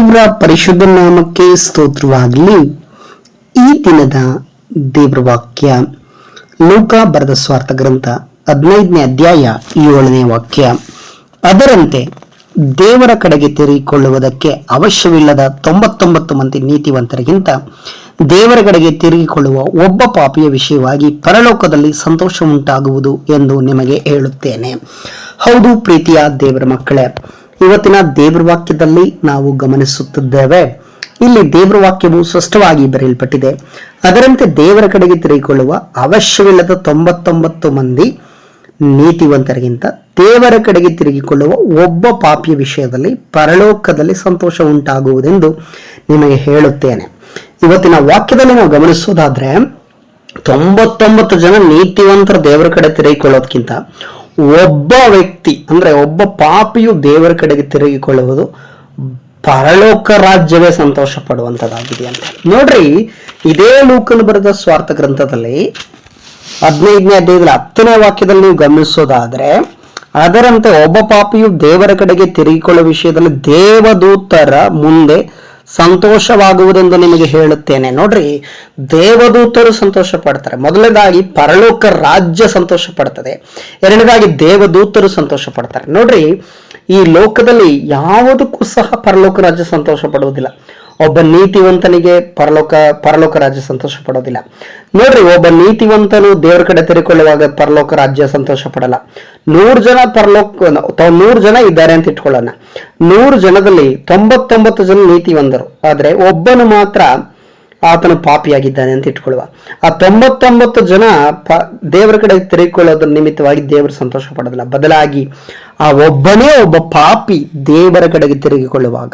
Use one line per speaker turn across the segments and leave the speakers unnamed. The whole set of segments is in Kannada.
ದೇವರ ಪರಿಶುದ್ಧ ನಾಮಕ್ಕೆ ಸ್ತೋತ್ರವಾಗಲಿ. ಈ ದಿನದ ದೇವರ ವಾಕ್ಯ ಲೂಕ ಬರೆದ ಸ್ವಾರ್ಥ ಗ್ರಂಥ 15ನೇ ಅಧ್ಯಾಯ 7ನೇ ವಾಕ್ಯ. ಅದರಂತೆ ದೇವರ ಕಡೆಗೆ ತಿರುಗಿಕೊಳ್ಳುವುದಕ್ಕೆ ಅವಶ್ಯವಿಲ್ಲದ 99 ಮಂದಿ ನೀತಿವಂತರಿಗಿಂತ ದೇವರ ಕಡೆಗೆ ತಿರುಗಿಕೊಳ್ಳುವ ಒಬ್ಬ ಪಾಪಿಯ ವಿಷಯವಾಗಿ ಪರಲೋಕದಲ್ಲಿ ಸಂತೋಷ ಉಂಟಾಗುವುದು ಎಂದು ನಿಮಗೆ ಹೇಳುತ್ತೇನೆ. ಹೌದು ಪ್ರೀತಿಯ ದೇವರ ಮಕ್ಕಳೇ, ಇವತ್ತಿನ ದೇವರ ವಾಕ್ಯದಲ್ಲಿ ನಾವು ಗಮನಿಸುತ್ತಿದ್ದೇವೆ. ಇಲ್ಲಿ ದೇವರ ವಾಕ್ಯವು ಸ್ಪಷ್ಟವಾಗಿ ಬರೆಯಲ್ಪಟ್ಟಿದೆ. ಅದರಂತೆ ದೇವರ ಕಡೆಗೆ ತಿರುಗಿಕೊಳ್ಳುವ ಅವಶ್ಯವಿಲ್ಲದ 99 ಮಂದಿ ನೀತಿವಂತರಿಗಿಂತ ದೇವರ ಕಡೆಗೆ ತಿರುಗಿಕೊಳ್ಳುವ ಒಬ್ಬ ಪಾಪಿಯ ವಿಷಯದಲ್ಲಿ ಪರಲೋಕದಲ್ಲಿ ಸಂತೋಷ ಉಂಟಾಗುವುದೆಂದು ನಿಮಗೆ ಹೇಳುತ್ತೇನೆ. ಇವತ್ತಿನ ವಾಕ್ಯದಲ್ಲಿ ನಾವು ಗಮನಿಸೋದಾದ್ರೆ 99 ಜನ ನೀತಿವಂತರ ದೇವರ ಕಡೆ ತಿರುಗಿಕೊಳ್ಳೋದಕ್ಕಿಂತ ಒಬ್ಬ ವ್ಯಕ್ತಿ ಅಂದ್ರೆ ಒಬ್ಬ ಪಾಪಿಯು ದೇವರ ಕಡೆಗೆ ತಿರುಗಿಕೊಳ್ಳುವುದು ಪರಲೋಕ ರಾಜ್ಯವೇ ಸಂತೋಷ ಪಡುವಂತದ್ದಾಗಿದೆ ಅಂತ ನೋಡ್ರಿ. ಇದೇ ಲೂಕನು ಬರೆದ ಸ್ವಾರ್ಥ ಗ್ರಂಥದಲ್ಲಿ 15ನೇ ಅಧ್ಯಾಯದಲ್ಲಿ 10ನೇ ವಾಕ್ಯದಲ್ಲಿ ನೀವು ಗಮನಿಸೋದಾದ್ರೆ, ಅದರಂತೆ ಒಬ್ಬ ಪಾಪಿಯು ದೇವರ ಕಡೆಗೆ ತಿರುಗಿಕೊಳ್ಳುವ ವಿಷಯದಲ್ಲಿ ದೇವದೂತರ ಮುಂದೆ ಸಂತೋಷವಾಗುವುದೆಂದು ನಿಮಗೆ ಹೇಳುತ್ತೇನೆ. ನೋಡ್ರಿ, ದೇವದೂತರು ಸಂತೋಷ ಪಡ್ತಾರೆ. ಮೊದಲನೇದಾಗಿ ಪರಲೋಕ ರಾಜ್ಯ ಸಂತೋಷ ಪಡ್ತದೆ, ಎರಡನೇದಾಗಿ ದೇವದೂತರು ಸಂತೋಷ ಪಡ್ತಾರೆ. ನೋಡ್ರಿ, ಈ ಲೋಕದಲ್ಲಿ ಯಾವುದಕ್ಕೂ ಸಹ ಪರಲೋಕ ರಾಜ್ಯ ಸಂತೋಷ ಪಡುವುದಿಲ್ಲ. ಒಬ್ಬ ನೀತಿವಂತನಿಗೆ ಪರಲೋಕ ರಾಜ್ಯ ಸಂತೋಷ ಪಡೋದಿಲ್ಲ. ನೋಡ್ರಿ, ಒಬ್ಬ ನೀತಿವಂತನು ದೇವರ ಕಡೆ ತಿರುಗಿಕೊಳ್ಳುವಾಗ ಪರಲೋಕ ರಾಜ್ಯ ಸಂತೋಷ ಪಡಲ್ಲ. 100 ಜನ ಇದ್ದಾರೆ ಅಂತ ಇಟ್ಕೊಳ್ಳೋಣ. 100 ಜನದಲ್ಲಿ 99 ಜನ ನೀತಿವಂತರು, ಆದ್ರೆ ಒಬ್ಬನು ಮಾತ್ರ ಆತನು ಪಾಪಿಯಾಗಿದ್ದಾನೆ ಅಂತ ಇಟ್ಕೊಳ್ಳುವ. ಆ 99 ಜನ ದೇವರ ಕಡೆ ತಿರುಗಿಕೊಳ್ಳೋದ್ರ ನಿಮಿತ್ತವಾಗಿ ದೇವರು ಸಂತೋಷ ಪಡೋದಿಲ್ಲ. ಬದಲಾಗಿ ಆ ಒಬ್ಬನೇ ಒಬ್ಬ ಪಾಪಿ ದೇವರ ಕಡೆಗೆ ತಿರುಗಿಕೊಳ್ಳುವಾಗ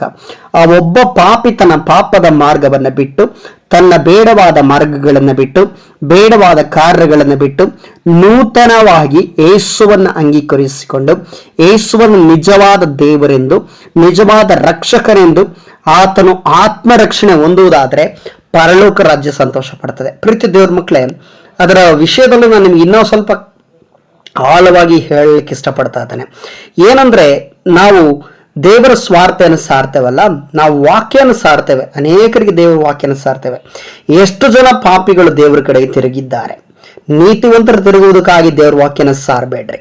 ಆ ಒಬ್ಬ ಪಾಪಿ ತನ್ನ ಪಾಪದ ಮಾರ್ಗವನ್ನು ಬಿಟ್ಟು, ತನ್ನ ಬೇಡವಾದ ಮಾರ್ಗಗಳನ್ನು ಬಿಟ್ಟು, ಬೇಡವಾದ ಕಾರ್ಯಗಳನ್ನು ಬಿಟ್ಟು ನೂತನವಾಗಿ ಯೇಸುವನ್ನು ಅಂಗೀಕರಿಸಿಕೊಂಡು ಯೇಸುವನ್ನು ನಿಜವಾದ ದೇವರೆಂದು, ನಿಜವಾದ ರಕ್ಷಕನೆಂದು ಆತನು ಆತ್ಮರಕ್ಷಣೆ ಹೊಂದುವುದಾದ್ರೆ ಪರಲೋಕ ರಾಜ್ಯ ಸಂತೋಷ ಪಡ್ತದೆ. ಪ್ರೀತಿ ದೇವ್ರ ಮಕ್ಕಳೇ, ಅದರ ವಿಷಯದಲ್ಲಿ ನಾನು ನಿಮ್ಗೆ ಇನ್ನೂ ಸ್ವಲ್ಪ ಆಳವಾಗಿ ಹೇಳಲಿಕ್ಕೆ ಇಷ್ಟಪಡ್ತಾ ಇದ್ದೇನೆ. ಏನಂದ್ರೆ, ನಾವು ದೇವರ ಸ್ವಾರ್ಥವನ್ನು ಸಾರ್ತೇವಲ್ಲ, ನಾವು ವಾಕ್ಯನ ಸಾರ್ತೇವೆ, ಅನೇಕರಿಗೆ ದೇವರ ವಾಕ್ಯನ ಸಾರ್ತೇವೆ. ಎಷ್ಟು ಜನ ಪಾಪಿಗಳು ದೇವರ ಕಡೆಗೆ ತಿರುಗಿದ್ದಾರೆ. ನೀತಿವಂತರು ತಿರುಗುವುದಕ್ಕಾಗಿ ದೇವರ ವಾಕ್ಯನ ಸಾರಬೇಡ್ರಿ.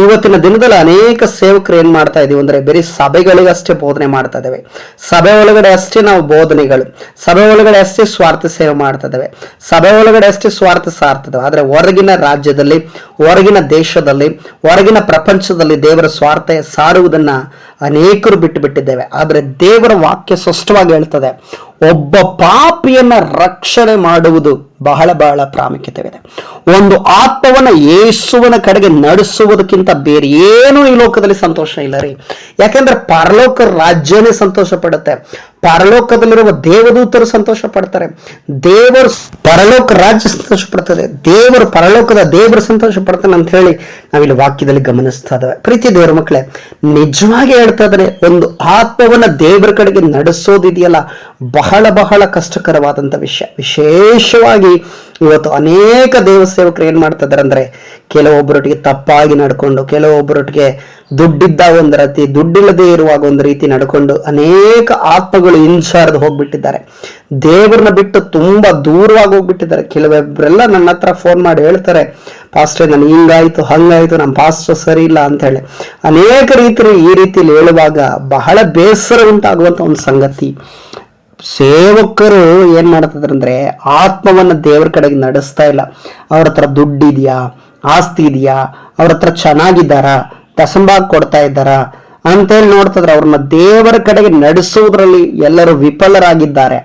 ಇವತ್ತಿನ ದಿನದಲ್ಲಿ ಅನೇಕ ಸೇವಕರು ಏನ್ ಮಾಡ್ತಾ ಇದೀವಿ ಅಂದ್ರೆ, ಬರೀ ಸಭೆಗಳಿಗೆ ಅಷ್ಟೇ ಬೋಧನೆ ಮಾಡ್ತಾ ಇದ್ದೇವೆ, ಸಭೆ ಒಳಗಡೆ ಅಷ್ಟೇ ನಾವು ಬೋಧನೆಗಳು, ಸಭೆ ಒಳಗಡೆ ಅಷ್ಟೇ ಸ್ವಾರ್ಥ ಸೇವೆ ಮಾಡ್ತಾ ಇದ್ದೇವೆ, ಸಭೆ ಒಳಗಡೆ ಅಷ್ಟೇ ಸ್ವಾರ್ಥ ಸಾರ್ತದೆ. ಆದ್ರೆ ಹೊರಗಿನ ರಾಜ್ಯದಲ್ಲಿ, ಹೊರಗಿನ ದೇಶದಲ್ಲಿ, ಹೊರಗಿನ ಪ್ರಪಂಚದಲ್ಲಿ ದೇವರ ಸ್ವಾರ್ಥ ಸಾರುವುದನ್ನ ಅನೇಕರು ಬಿಟ್ಟು ಬಿಟ್ಟಿದ್ದೇವೆ. ಆದ್ರೆ ದೇವರ ವಾಕ್ಯ ಸ್ಪಷ್ಟವಾಗಿ ಹೇಳ್ತದೆ, ಒಬ್ಬ ಪಾಪಿಯನ್ನ ರಕ್ಷಣೆ ಮಾಡುವುದು ಬಹಳ ಬಹಳ ಪ್ರಾಮುಖ್ಯತೆ ಇದೆ. ಒಂದು ಆತ್ಮವನ್ನ ಯೇಸುವಿನ ಕಡೆಗೆ ನಡೆಸುವುದಕ್ಕಿಂತ ಬೇರೆ ಏನೂ ಈ ಲೋಕದಲ್ಲಿ ಸಂತೋಷ ಇಲ್ಲ ರೀ. ಯಾಕೆಂದ್ರೆ ಪರಲೋಕ ರಾಜ್ಯನೇ ಸಂತೋಷ ಪಡುತ್ತೆ. ಪರಲೋಕದಲ್ಲಿರುವ ದೇವದೂತರು ಸಂತೋಷ ಪಡ್ತಾರೆ. ದೇವರು ಪರಲೋಕ ರಾಜ್ಯ ಸಂತೋಷ ಪಡ್ತದೆ. ದೇವರು ಪರಲೋಕದ ದೇವರು ಸಂತೋಷ ಪಡ್ತಾನೆ ಅಂತ ಹೇಳಿ ನಾವಿಲ್ಲಿ ವಾಕ್ಯದಲ್ಲಿ ಗಮನಿಸ್ತಾ ಇದ್ದೇವೆ. ಪ್ರೀತಿ ದೇವರ ಮಕ್ಕಳೇ, ನಿಜವಾಗಿ ಹೇಳ್ತಾ ಇದ್ದಾರೆ, ಒಂದು ಆತ್ಮವನ್ನ ದೇವರ ಕಡೆಗೆ ನಡೆಸೋದಿದೆಯಲ್ಲ, ಬಹಳ ಬಹಳ ಕಷ್ಟಕರವಾದಂತ ವಿಷಯ. ವಿಶೇಷವಾಗಿ ಇವತ್ತು ಅನೇಕ ದೇವ ಸೇವಕರು ಏನ್ ಮಾಡ್ತಾ ಇದಾರೆ ಅಂದ್ರೆ, ಕೆಲವೊಬ್ಬರೊಟ್ಟಿಗೆ ತಪ್ಪಾಗಿ ನಡ್ಕೊಂಡು, ಕೆಲವೊಬ್ಬರೊಟ್ಟಿಗೆ ದುಡ್ಡಿದ್ದ ಒಂದು ರೀತಿ, ದುಡ್ಡಿಲ್ಲದೆ ಇರುವಾಗ ಒಂದು ರೀತಿ ನಡ್ಕೊಂಡು ಅನೇಕ ಆತ್ಮಗಳು ಹಿಂಸಾರದು ಹೋಗ್ಬಿಟ್ಟಿದ್ದಾರೆ. ದೇವರನ್ನ ಬಿಟ್ಟು ತುಂಬಾ ದೂರವಾಗಿ ಹೋಗ್ಬಿಟ್ಟಿದ್ದಾರೆ. ಕೆಲವೊಬ್ಬರೆಲ್ಲ ನನ್ನ ಹತ್ರ ಫೋನ್ ಮಾಡಿ ಹೇಳ್ತಾರೆ, ಪಾಸ್ಟರ್ ನಾನು ಹಿಂಗಾಯ್ತು ಹಂಗಾಯ್ತು, ನಮ್ಮ ಪಾಸ್ಟರ್ ಸರಿ ಇಲ್ಲ ಅಂತ ಹೇಳಿ ಅನೇಕ ಈ ರೀತಿಯಲ್ಲಿ ಹೇಳುವಾಗ ಬಹಳ ಬೇಸರ ಉಂಟಾಗುವಂತ ಒಂದು ಸಂಗತಿ. ಸೇವಕರು ಏನ್ ಮಾಡ್ತಿದ್ರು ಅಂದ್ರೆ, ಆತ್ಮವನ್ನ ದೇವರ ಕಡೆಗೆ ನಡೆಸ್ತಾ ಇಲ್ಲ. ಅವ್ರ ಹತ್ರ ದುಡ್ಡಿದ್ಯಾ, ಆಸ್ತಿ ಇದೆಯಾ, ಅವ್ರ ಹತ್ರ ಚೆನ್ನಾಗಿದ್ದಾರ, ದಸಂಬಾಗ್ ಕೊಡ್ತಾ ಇದ್ದಾರ ಅಂತೇಳಿ ನೋಡ್ತಿದ್ರೆ ಅವ್ರನ್ನ ದೇವರ ಕಡೆಗೆ ನಡೆಸುವುದರಲ್ಲಿ ಎಲ್ಲರೂ ವಿಫಲರಾಗಿದ್ದಾರೆ.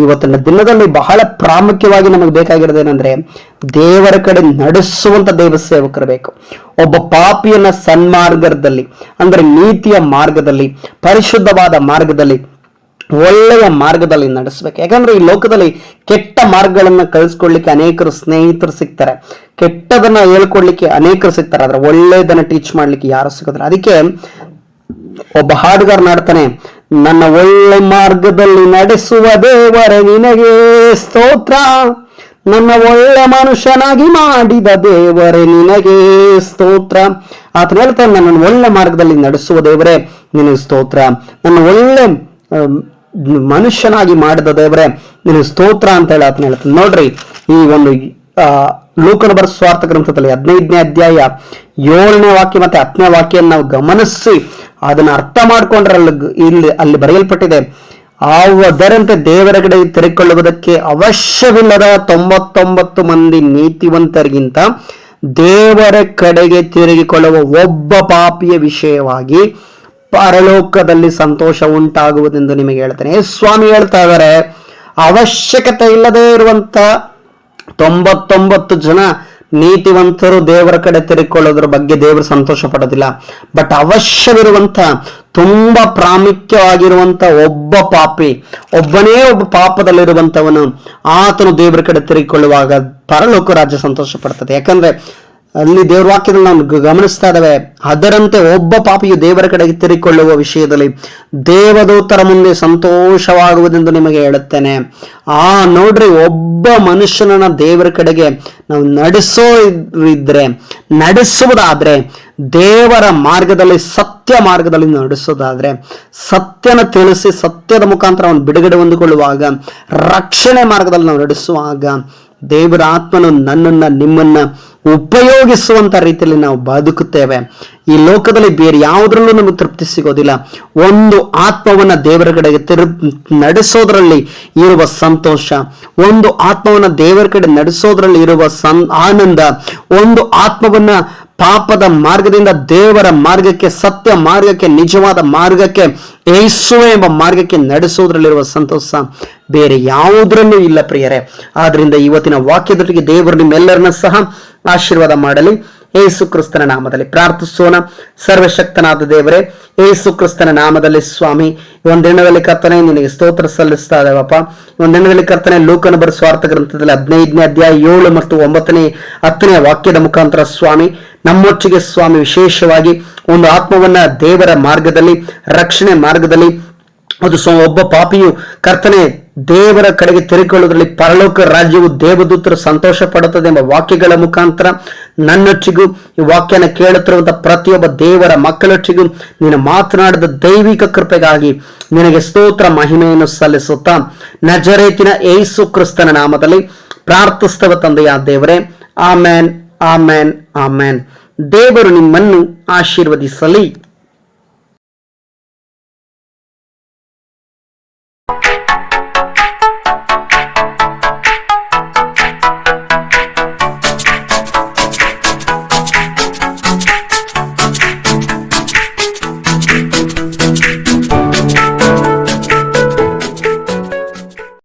ಇವತ್ತಿನ ದಿನದಲ್ಲಿ ಬಹಳ ಪ್ರಾಮುಖ್ಯವಾಗಿ ನಮಗೆ ಬೇಕಾಗಿರೋದೇನೆಂದ್ರೆ, ದೇವರ ಕಡೆ ನಡೆಸುವಂತ ದೇವ ಸೇವಕರು ಬೇಕು. ಒಬ್ಬ ಪಾಪಿಯನ್ನ ಸನ್ಮಾರ್ಗದಲ್ಲಿ ಅಂದ್ರೆ ನೀತಿಯ ಮಾರ್ಗದಲ್ಲಿ, ಪರಿಶುದ್ಧವಾದ ಮಾರ್ಗದಲ್ಲಿ, ಒಳ್ಳೆಯ ಮಾರ್ಗದಲ್ಲಿ ನಡೆಸ್ಬೇಕು. ಯಾಕಂದ್ರೆ ಈ ಲೋಕದಲ್ಲಿ ಕೆಟ್ಟ ಮಾರ್ಗಗಳನ್ನ ಕಳಿಸ್ಕೊಡ್ಲಿಕ್ಕೆ ಅನೇಕರು ಸ್ನೇಹಿತರು ಸಿಗ್ತಾರೆ, ಕೆಟ್ಟದನ್ನ ಹೇಳ್ಕೊಡ್ಲಿಕ್ಕೆ ಅನೇಕರು ಸಿಗ್ತಾರೆ, ಆದ್ರೆ ಒಳ್ಳೆಯದನ್ನ ಟೀಚ್ ಮಾಡ್ಲಿಕ್ಕೆ ಯಾರು ಸಿಗೋದಿಲ್ಲ. ಅದಕ್ಕೆ ಒಬ್ಬ ಹಾಡುಗಾರ ನಾಡ್ತಾನೆ, ನನ್ನ ಒಳ್ಳೆ ಮಾರ್ಗದಲ್ಲಿ ನಡೆಸುವ ದೇವರೇ ನಿನಗೆ ಸ್ತೋತ್ರ, ನನ್ನ ಒಳ್ಳೆ ಮನುಷ್ಯನಾಗಿ ಮಾಡಿದ ದೇವರೇ ನಿನಗೆ ಸ್ತೋತ್ರ. ಆತನ ಹೇಳ್ತಾನೆ, ನನ್ನ ಒಳ್ಳೆ ಮಾರ್ಗದಲ್ಲಿ ನಡೆಸುವ ದೇವರೇ ನಿನಗೆ ಸ್ತೋತ್ರ, ನನ್ನ ಒಳ್ಳೆ ಮನುಷ್ಯನಾಗಿ ಮಾಡಿದ ದೇವರೇ ನಿನಗೆ ಸ್ತೋತ್ರ ಅಂತ ಹೇಳಿ ಆತನ ಹೇಳ್ತಾನೆ. ನೋಡ್ರಿ, ಈ ಒಂದು ಲೂಕನ ಬರೆದ ಸ್ವಾರ್ಥ ಗ್ರಂಥದಲ್ಲಿ 15ನೇ ಅಧ್ಯಾಯ 7ನೇ ವಾಕ್ಯ ಮತ್ತೆ 10ನೇ ವಾಕ್ಯ ನಾವು ಗಮನಿಸಿ ಅದನ್ನ ಅರ್ಥ ಮಾಡ್ಕೊಂಡ್ರೆ ಅಲ್ಲಿ ಬರೆಯಲ್ಪಟ್ಟಿದೆ, ಅದರಂತೆ ದೇವರ ಕಡೆ ತಿರುಗಿಕೊಳ್ಳುವುದಕ್ಕೆ ಅವಶ್ಯವಿಲ್ಲದ 99 ಮಂದಿ ನೀತಿವಂತರಿಗಿಂತ ದೇವರ ಕಡೆಗೆ ತಿರುಗಿಕೊಳ್ಳುವ ಒಬ್ಬ ಪಾಪಿಯ ವಿಷಯವಾಗಿ ಪರಲೋಕದಲ್ಲಿ ಸಂತೋಷ ಉಂಟಾಗುವುದೆಂದು ನಿಮಗೆ ಹೇಳ್ತೇನೆ. ಸ್ವಾಮಿ ಹೇಳ್ತಾ ಇದ್ದಾರೆ, ಅವಶ್ಯಕತೆ ಇಲ್ಲದೆ ಇರುವಂತ 99 ಜನ ನೀತಿವಂತರು ದೇವರ ಕಡೆ ತಿರುಗಿಕೊಳ್ಳೋದ್ರ ಬಗ್ಗೆ ದೇವರು ಸಂತೋಷ ಪಡೋದಿಲ್ಲ. ಬಟ್ ಅವಶ್ಯವಿರುವಂತ ತುಂಬಾ ಪ್ರಾಮುಖ್ಯವಾಗಿರುವಂತ ಒಬ್ಬ ಪಾಪಿ, ಒಬ್ಬನೇ ಒಬ್ಬ ಪಾಪದಲ್ಲಿರುವಂತವನು, ಆತನು ದೇವರ ಕಡೆ ತಿರುಗಿಕೊಳ್ಳುವಾಗ ಪರಲೋಕ ರಾಜ್ಯ ಸಂತೋಷ ಪಡ್ತದೆ. ಯಾಕಂದ್ರೆ ಅಲ್ಲಿ ದೇವರ ವಾಕ್ಯದಲ್ಲಿ ನಾವು ಗಮನಿಸ್ತಾ ಇದ್ದಾವೆ, ಅದರಂತೆ ಒಬ್ಬ ಪಾಪಿಯು ದೇವರ ಕಡೆಗೆ ತಿರುಗಿಕೊಳ್ಳುವ ವಿಷಯದಲ್ಲಿ ದೇವದೂತರ ಮುಂದೆ ಸಂತೋಷವಾಗುವುದೆಂದು ನಿಮಗೆ ಹೇಳುತ್ತೇನೆ. ನೋಡ್ರಿ, ಒಬ್ಬ ಮನುಷ್ಯನನ್ನ ದೇವರ ಕಡೆಗೆ ನಾವು ನಡೆಸುವುದಾದ್ರೆ ದೇವರ ಮಾರ್ಗದಲ್ಲಿ, ಸತ್ಯ ಮಾರ್ಗದಲ್ಲಿ ನಡೆಸೋದಾದ್ರೆ, ಸತ್ಯನ ತಿಳಿಸಿ ಸತ್ಯದ ಮುಖಾಂತರ ಅವನು ಬಿಡುಗಡೆ ಹೊಂದಿಕೊಳ್ಳುವಾಗ, ರಕ್ಷಣೆ ಮಾರ್ಗದಲ್ಲಿ ನಾವು ನಡೆಸುವಾಗ ದೇವರ ಆತ್ಮನು ನನ್ನನ್ನ ನಿಮ್ಮನ್ನ ಉಪಯೋಗಿಸುವಂತ ರೀತಿಯಲ್ಲಿ ನಾವು ಬದುಕುತ್ತೇವೆ. ಈ ಲೋಕದಲ್ಲಿ ಬೇರೆ ಯಾವುದ್ರಲ್ಲೂ ನಮಗೆ ತೃಪ್ತಿ ಸಿಗೋದಿಲ್ಲ. ಒಂದು ಆತ್ಮವನ್ನ ದೇವರ ಕಡೆಗೆ ನಡೆಸೋದ್ರಲ್ಲಿ ಇರುವ ಸಂತೋಷ, ಒಂದು ಆತ್ಮವನ್ನ ದೇವರ ಕಡೆ ನಡೆಸೋದ್ರಲ್ಲಿ ಇರುವ ಆನಂದ, ಒಂದು ಆತ್ಮವನ್ನ ಪಾಪದ ಮಾರ್ಗದಿಂದ ದೇವರ ಮಾರ್ಗಕ್ಕೆ, ಸತ್ಯ ಮಾರ್ಗಕ್ಕೆ, ನಿಜವಾದ ಮಾರ್ಗಕ್ಕೆ, ಯೇಸುವೆ ಎಂಬ ಮಾರ್ಗಕ್ಕೆ ನಡೆಸೋದ್ರಲ್ಲಿರುವ ಸಂತೋಷ ಬೇರೆ ಯಾವುದ್ರಲ್ಲೂ ಇಲ್ಲ ಪ್ರಿಯರೇ. ಆದ್ರಿಂದ ಇವತ್ತಿನ ವಾಕ್ಯದೊಟ್ಟಿಗೆ ದೇವರು ನಿಮ್ಮೆಲ್ಲರನ್ನ ಸಹ ಆಶೀರ್ವಾದ ಮಾಡಲಿ. ಯೇಸು ಕ್ರಿಸ್ತನ ನಾಮದಲ್ಲಿ ಪ್ರಾರ್ಥಿಸೋಣ. ಸರ್ವಶಕ್ತನಾದ ದೇವರೇ, ಯೇಸು ಕ್ರಿಸ್ತನ ನಾಮದಲ್ಲಿ ಸ್ವಾಮಿ, ಒಂದಿನದಲ್ಲಿ ಕರ್ತನೆ ನಿನಗೆ ಸ್ತೋತ್ರ ಸಲ್ಲಿಸ್ತಾ ಇದ್ದೇವಪ್ಪ. ಒಂದಿನದಲ್ಲಿ ಕರ್ತನೆ ಲೂಕನ ಬರೆದ ಸ್ವಾರ್ಥ ಗ್ರಂಥದಲ್ಲಿ 15ನೇ ಅಧ್ಯಾಯ 7 ಮತ್ತು 9ನೇ 10ನೇ ವಾಕ್ಯದ ಮುಖಾಂತರ ಸ್ವಾಮಿ ನಮ್ಮೊಟ್ಟಿಗೆ ಸ್ವಾಮಿ ವಿಶೇಷವಾಗಿ ಒಂದು ಆತ್ಮವನ್ನ ದೇವರ ಮಾರ್ಗದಲ್ಲಿ, ರಕ್ಷಣೆ ಮಾರ್ಗದಲ್ಲಿ, ಅದು ಒಬ್ಬ ಪಾಪಿಯು ಕರ್ತನೆ ದೇವರ ಕಡೆಗೆ ತಿರುಗಿಕೊಳ್ಳುವುದರಲ್ಲಿ ಪರಲೋಕ ರಾಜ್ಯವು ದೇವದೂತರು ಸಂತೋಷ ಪಡುತ್ತದೆ ಎಂಬ ವಾಕ್ಯಗಳ ಮುಖಾಂತರ ನನ್ನೊಟ್ಟಿಗೂ ಈ ವಾಕ್ಯನ ಕೇಳುತ್ತಿರುವಂತಹ ಪ್ರತಿಯೊಬ್ಬ ದೇವರ ಮಕ್ಕಳೊಟ್ಟಿಗೂ ನೀನು ಮಾತನಾಡಿದ ದೈವಿಕ ಕೃಪೆಗಾಗಿ ನಿನಗೆ ಸ್ತೋತ್ರ ಮಹಿಮೆಯನ್ನು ಸಲ್ಲಿಸುತ್ತಾ ನಜರೇತಿನ ಯೇಸು ಕ್ರಿಸ್ತನ ನಾಮದಲ್ಲಿ ಪ್ರಾರ್ಥಿಸ್ತವ ತಂದೆಯ ದೇವರೇ. ಆಮೇನ್, ಆಮೇನ್, ಆಮೇನ್. ದೇವರು ನಿಮ್ಮನ್ನು ಆಶೀರ್ವದಿಸಲಿ.